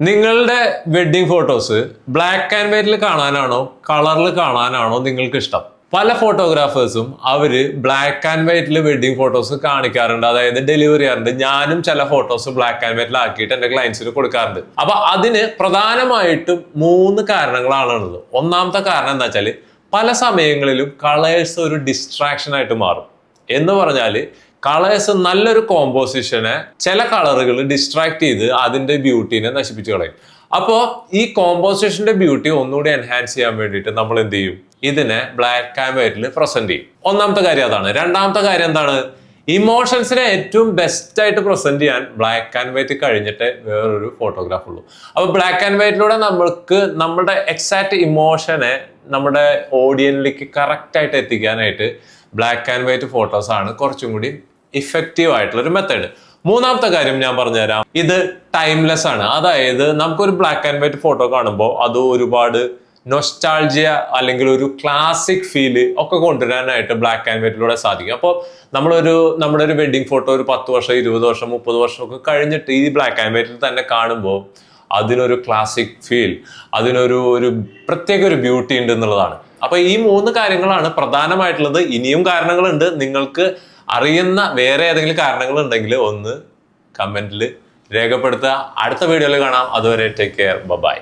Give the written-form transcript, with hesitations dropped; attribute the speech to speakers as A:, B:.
A: നിങ്ങളുടെ wedding photos black and വൈറ്റിൽ കാണാനാണോ കളറിൽ കാണാനാണോ നിങ്ങൾക്ക് ഇഷ്ടം? പല ഫോട്ടോഗ്രാഫേഴ്സും അവര് ബ്ലാക്ക് ആൻഡ് വൈറ്റിൽ വെഡ്ഡിംഗ് ഫോട്ടോസ് കാണിക്കാറുണ്ട്, അതായത് ഡെലിവറി ചെയ്യാറുണ്ട്. ഞാനും ചില ഫോട്ടോസ് ബ്ലാക്ക് ആൻഡ് വൈറ്റിൽ ആക്കിയിട്ട് എന്റെ ക്ലയൻസിന് കൊടുക്കാറുണ്ട്. അപ്പൊ അതിന് പ്രധാനമായിട്ടും 3 കാരണങ്ങളാണുള്ളത്. ഒന്നാമത്തെ കാരണം എന്താ വെച്ചാല് പല സമയങ്ങളിലും കളേഴ്സ് ഒരു ഡിസ്ട്രാക്ഷൻ ആയിട്ട് മാറും. എന്ന് പറഞ്ഞാല് കളേഴ്സ് നല്ലൊരു കോമ്പോസിഷനെ ചില കളറുകൾ ഡിസ്ട്രാക്ട് ചെയ്ത് അതിന്റെ ബ്യൂട്ടീനെ നശിപ്പിച്ചു കളയും. അപ്പോൾ ഈ കോമ്പോസിഷന്റെ ബ്യൂട്ടി ഒന്നുകൂടി എൻഹാൻസ് ചെയ്യാൻ വേണ്ടിയിട്ട് നമ്മൾ എന്ത് ചെയ്യും? ഇതിനെ ബ്ലാക്ക് ആൻഡ് വൈറ്റിൽ പ്രസന്റ് ചെയ്യും. ഒന്നാമത്തെ കാര്യം അതാണ്. രണ്ടാമത്തെ കാര്യം എന്താണ്? ഇമോഷൻസിനെ ഏറ്റവും ബെസ്റ്റ് ആയിട്ട് പ്രസന്റ് ചെയ്യാൻ ബ്ലാക്ക് ആൻഡ് വൈറ്റ് കഴിഞ്ഞിട്ട് വേറൊരു ഫോട്ടോഗ്രാഫ് ഉള്ളൂ. അപ്പൊ ബ്ലാക്ക് ആൻഡ് വൈറ്റിലൂടെ നമ്മൾക്ക് നമ്മുടെ എക്സാക്ട് ഇമോഷനെ നമ്മുടെ ഓഡിയൻസിലേക്ക് കറക്റ്റ് ആയിട്ട് എത്തിക്കാനായിട്ട് ബ്ലാക്ക് ആൻഡ് വൈറ്റ് ഫോട്ടോസ് ആണ് കുറച്ചും കൂടി ഇഫക്റ്റീവ് ആയിട്ടുള്ള ഒരു മെത്തേഡ്. മൂന്നാമത്തെ കാര്യം ഞാൻ പറഞ്ഞുതരാം. ഇത് ടൈംലെസ് ആണ്. അതായത് നമുക്കൊരു ബ്ലാക്ക് ആൻഡ് വൈറ്റ് ഫോട്ടോ കാണുമ്പോൾ അത് ഒരുപാട് നൊസ്റ്റാൾജിയ അല്ലെങ്കിൽ ഒരു ക്ലാസിക് ഫീല് ഒക്കെ കൊണ്ടുവരാനായിട്ട് ബ്ലാക്ക് ആൻഡ് വൈറ്റിലൂടെ സാധിക്കും. അപ്പോൾ നമ്മുടെ ഒരു വെഡിങ് ഫോട്ടോ ഒരു 10 വർഷം 20 വർഷം 30 വർഷം ഒക്കെ കഴിഞ്ഞിട്ട് ഈ ബ്ലാക്ക് ആൻഡ് വൈറ്റിൽ തന്നെ കാണുമ്പോൾ അതിനൊരു ക്ലാസിക് ഫീൽ, ഒരു പ്രത്യേക ഒരു ബ്യൂട്ടി ഉണ്ട് എന്നുള്ളതാണ്. അപ്പൊ ഈ 3 കാര്യങ്ങളാണ് പ്രധാനമായിട്ടുള്ളത്. ഇനിയും കാരണങ്ങളുണ്ട്. നിങ്ങൾക്ക് അറിയുന്ന വേറെ ഏതെങ്കിലും കാരണങ്ങൾ ഉണ്ടെങ്കിൽ ഒന്ന് കമന്റിൽ രേഖപ്പെടുത്തുക. അടുത്ത വീഡിയോയിൽ കാണാം. അതുവരെ ടേക്ക് കെയർ, ബൈ.